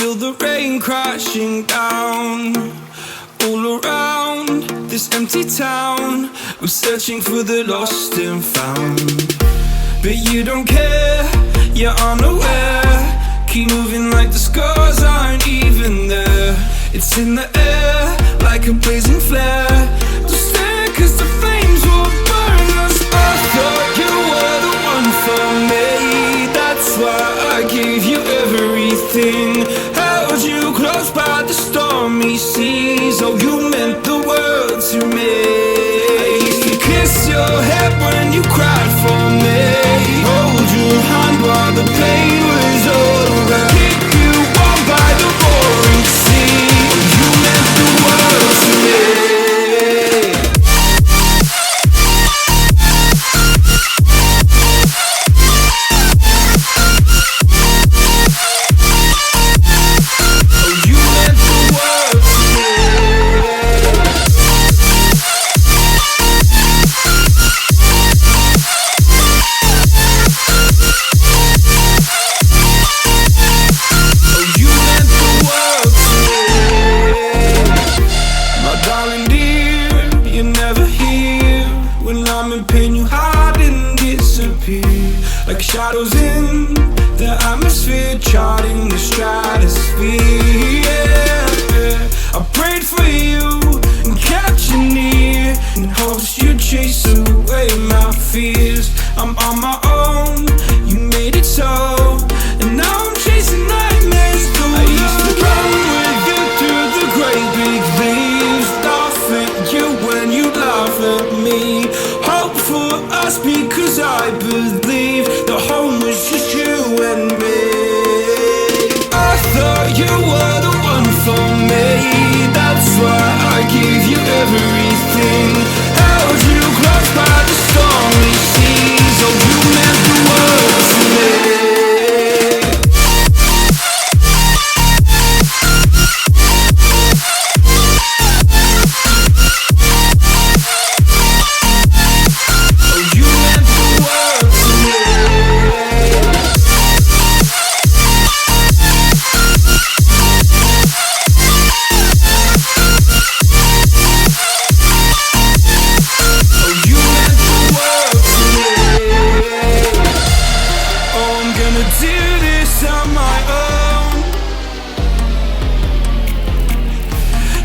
feel the rain crashing down all around this empty town. I'm searching for the lost and found, but you don't care, you're unaware. Keep moving like the scars aren't even there. It's in the air like a blazing flare. Don't stare cause the flames will burn us. I thought you were the one for me. That's why I gave you everything. Held you close by the stormy seas. Oh, you meant the world to me. I used to kiss your head when you cried for me. Hold your hand while the pain was over. Keep you warm by the roaring sea. You meant the world to me. Like shadows in the atmosphere, charting the stratosphere. Yeah. I prayed for you and kept you near in hopes you'd chase away my fears. I'm on my own, you made it so, and now I'm chasing nightmares through. I used to run with you through the great big leaves, laugh at you when you laugh at me. Hope for us because I believe the home was just you and me. I thought you were the one for me. That's why I gave you everything. Held you close by the stormy seas. Oh, you meant the world to me.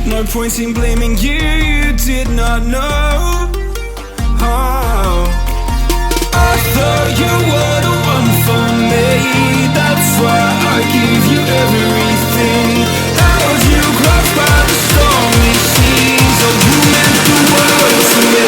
No point in blaming you, you did not know. Oh. I thought you were the one for me. That's why I gave you everything. Held you close by the stormy seas. Oh, you meant the world to me.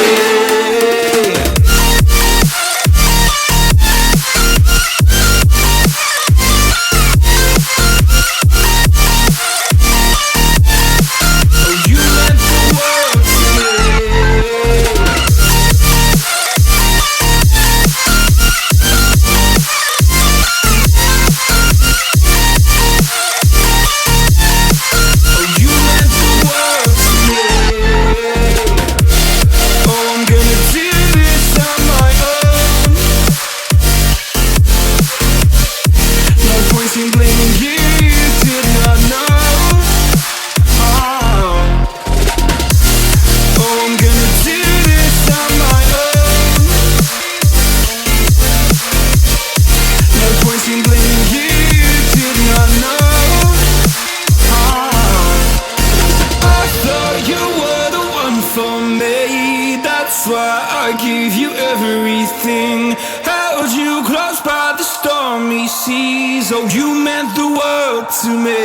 Oh, you meant the world to me.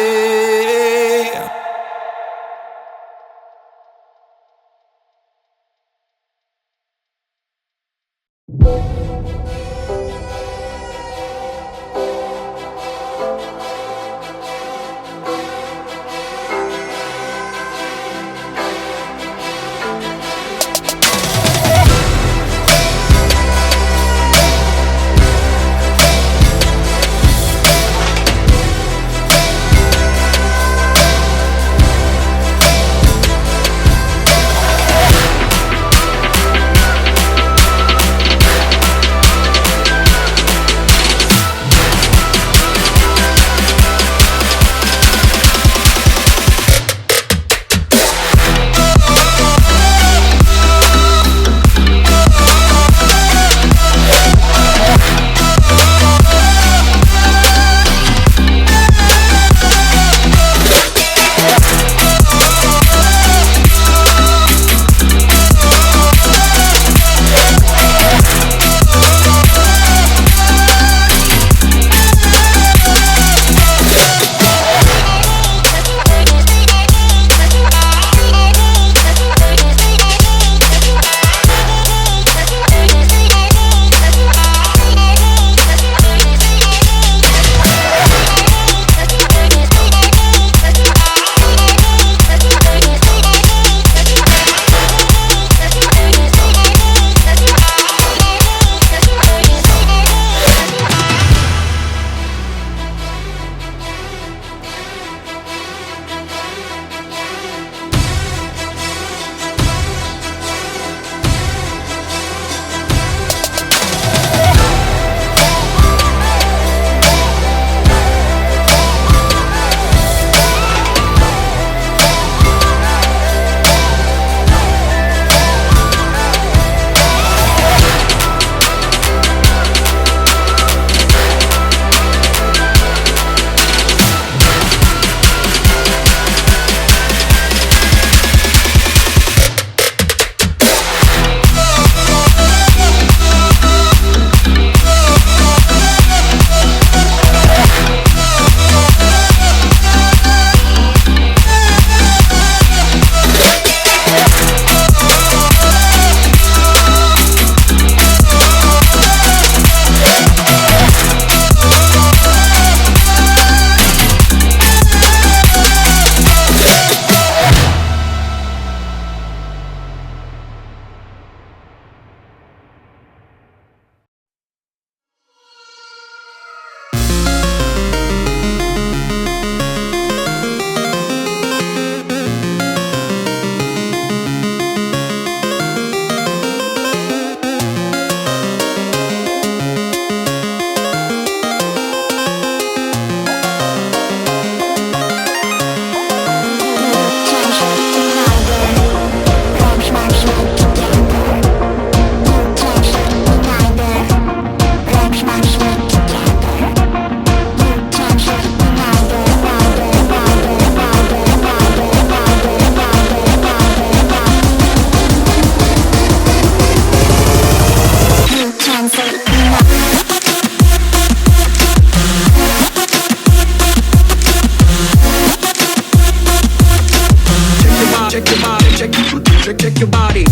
check your body.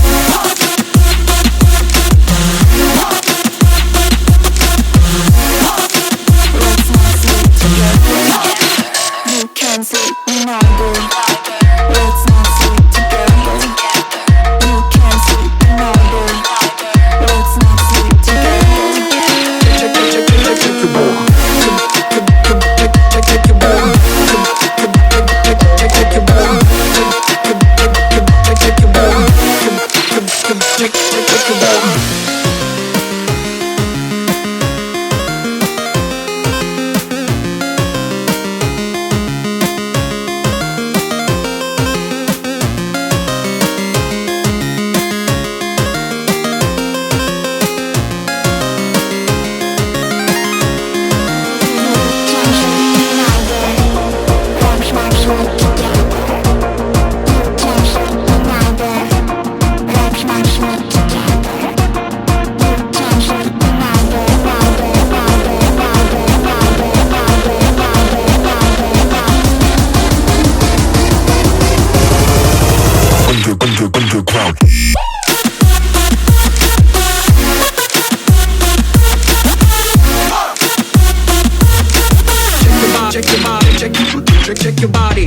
Check your body.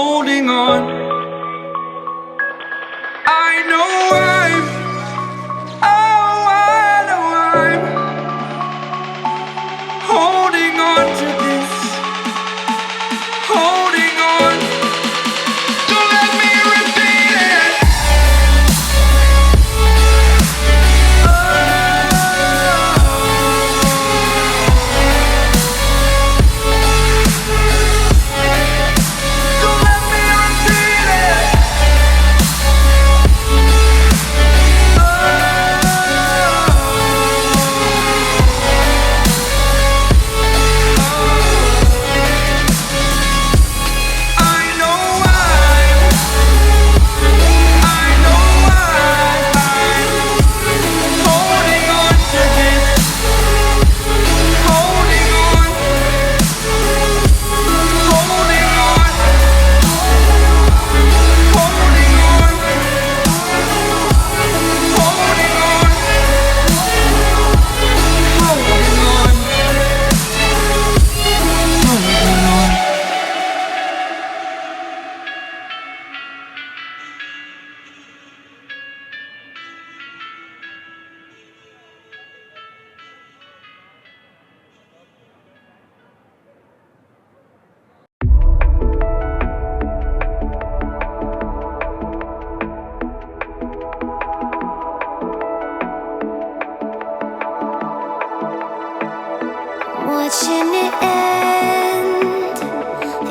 holding on. I know I'm, oh, I know I'm holding on to this, holding on. Don't let me repeat it. Don't let me repeat it. Watching it end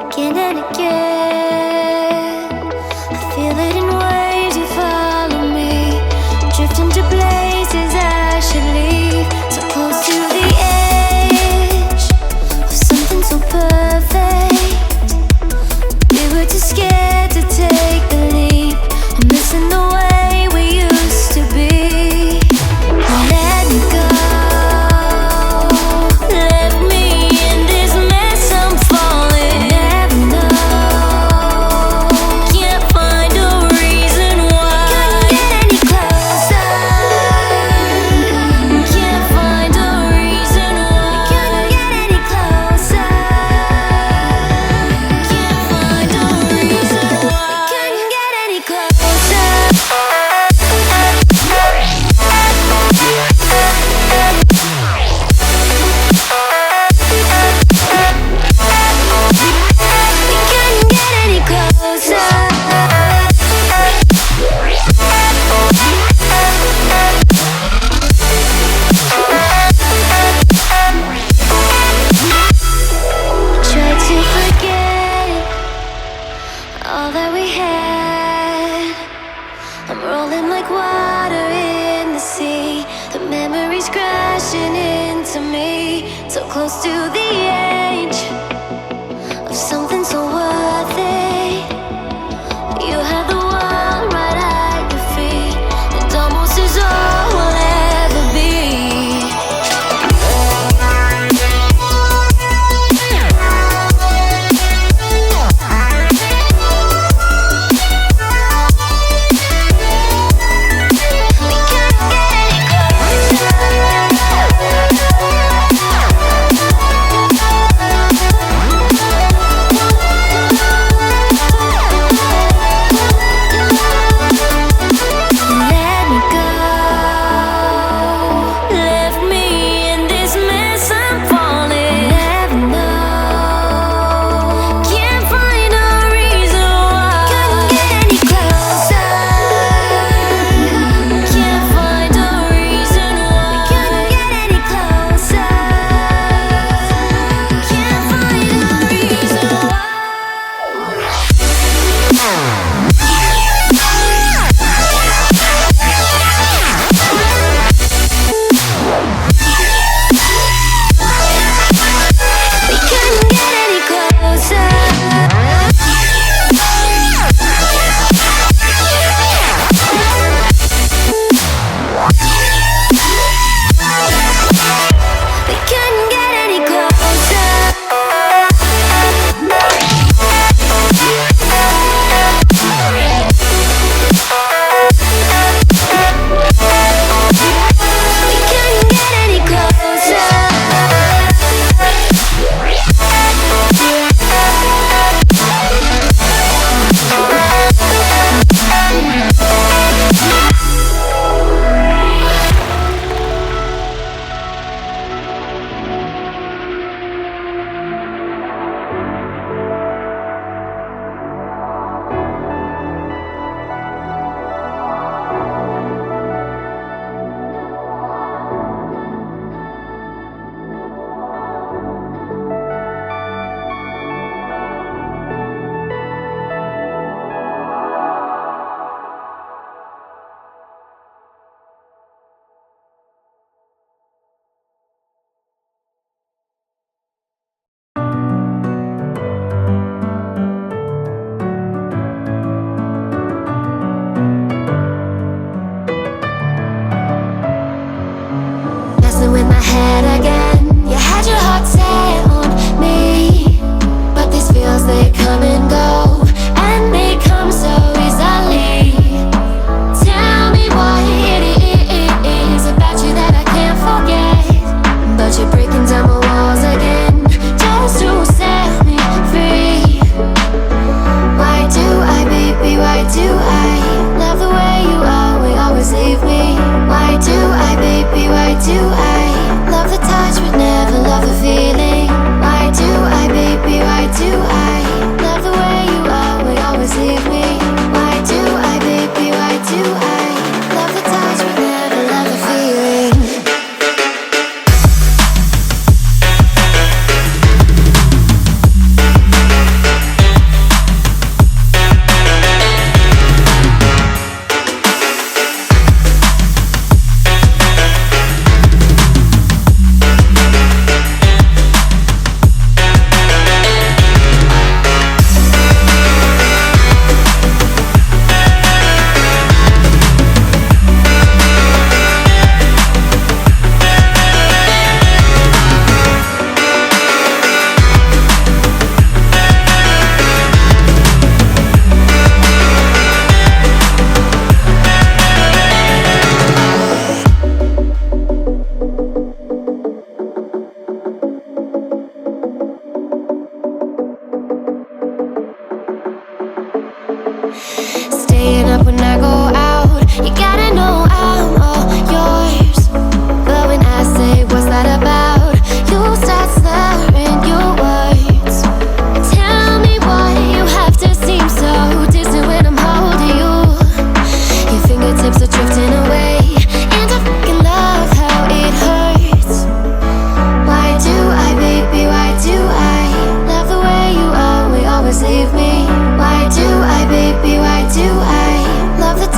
again and again. I feel it in waves, you follow me, drifting to places I should leave. So close to the edge of something so perfect. We were too scared to take the leap. I'm missing the way we used to be. Let me go. Close to the edge of something so worth it. You have the world right at your feet. It almost is all we'll ever be. We can't get any closer. up when I go out. You gotta know I'm all yours. But when I say what's that about, you start slurring your words. Tell me why you have to seem so distant when I'm holding you. Your fingertips are drifting away, and I fucking love how it hurts. Why do I, baby, why do I love the way you always leave me? Why do I, baby, why do I love the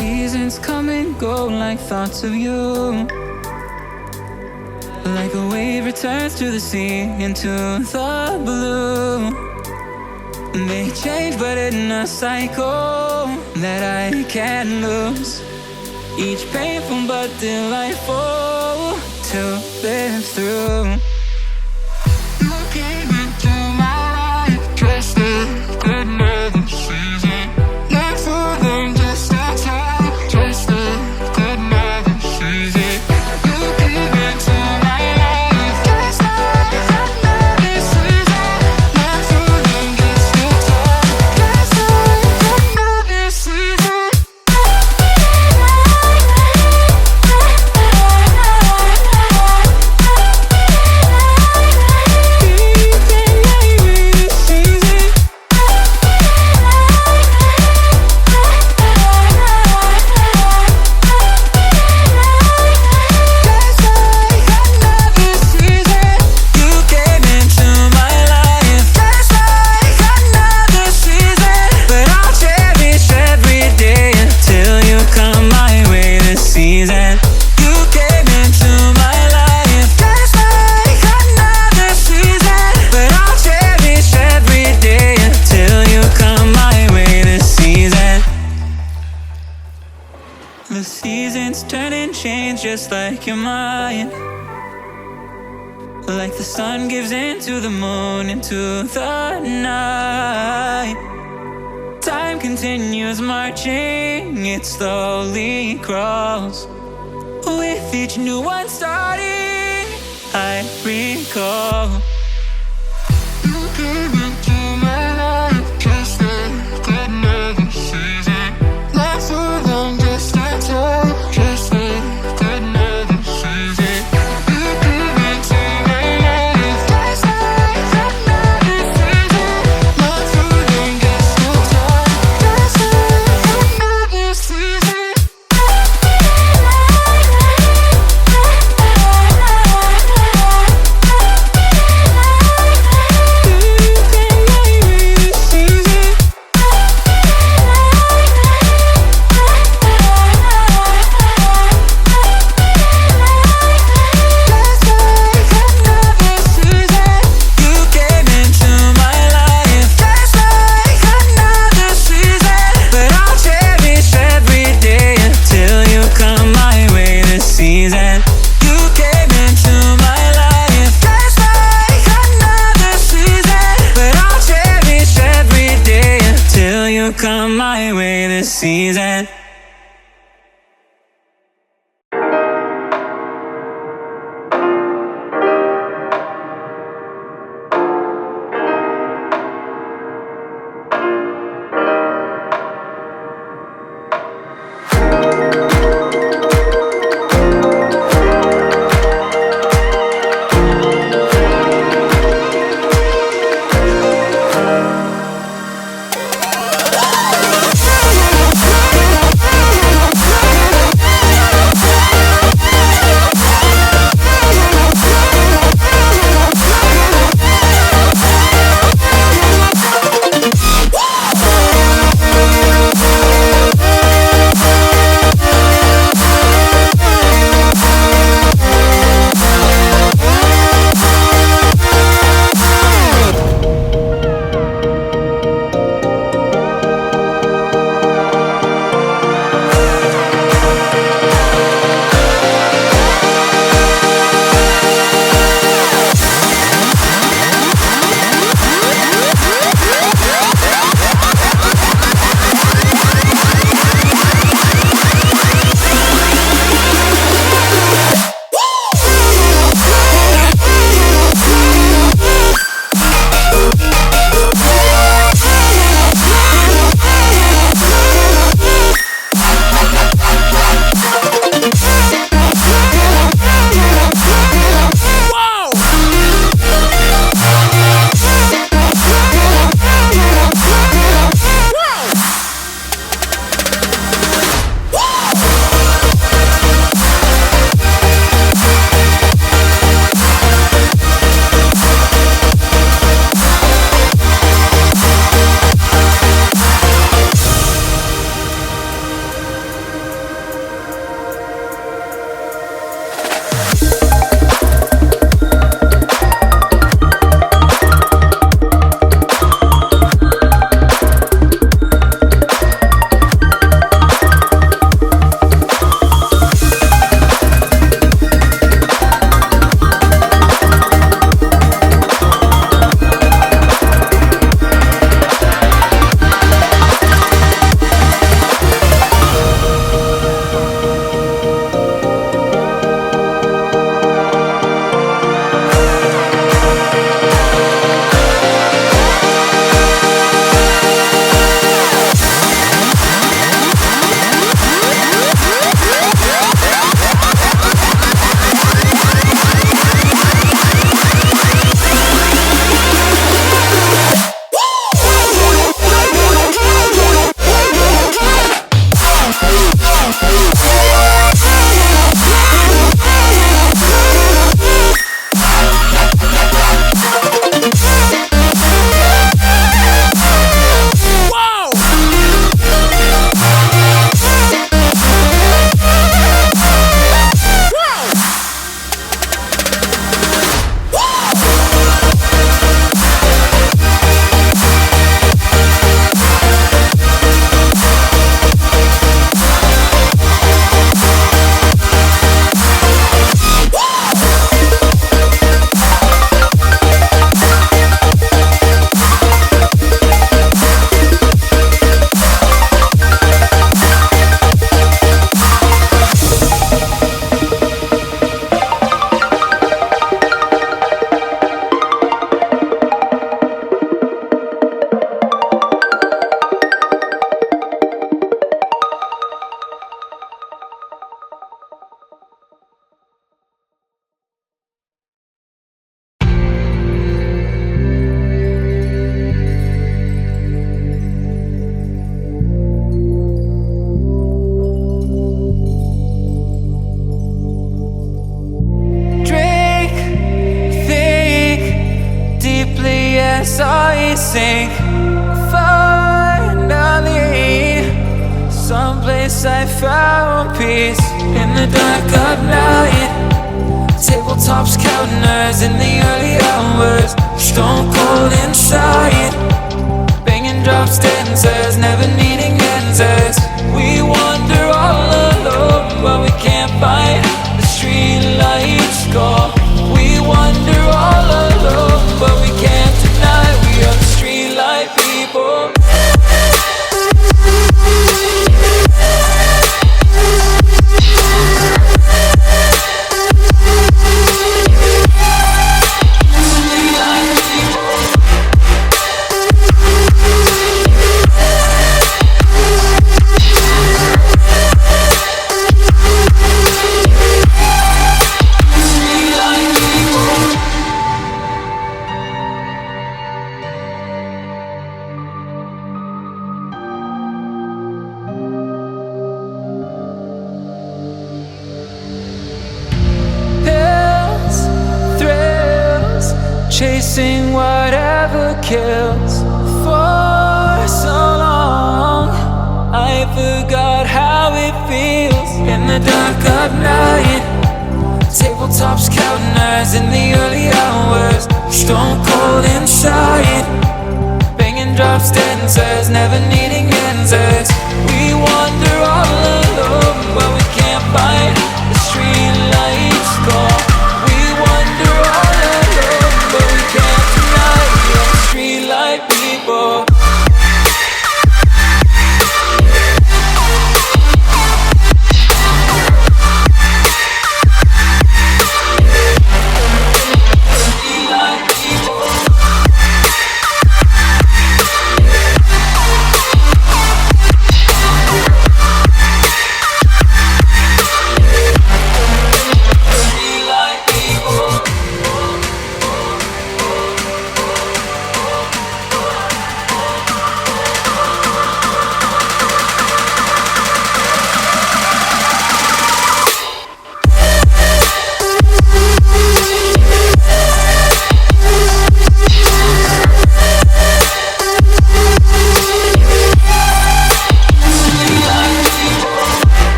seasons come and go like thoughts of you. Like a wave returns to the sea into the blue. They change but in a cycle that I can't lose. Each painful but delightful to live through. You came into my life just like another season. Not for them, just a time, just like another season. You came into my life just like another season. Not for them, just a time, just like another season. The seasons turn and change just like your mind. Like the sun gives into the moon, into the night. Time continues marching, it slowly crawls. With each new one starting, I recall. You came into my life just like another season. Not for long, just a time, just like another season. You came into my life just like another season. Not for long, just a time, just like another season. sink. Finally, someplace I found peace. In the dark of night, tabletops counting hours in the early hours. Stone cold inside, banging drops, dancers, never needing answers. We wander all alone, but we can't find the streetlights call. We wander all alone, but we can't deny we are the streetlight people. Chasing whatever kills. For so long I forgot how it feels. In the dark of night, tabletops counting hours in the early hours. Stone cold inside, banging drops, dancers, never needing answers. We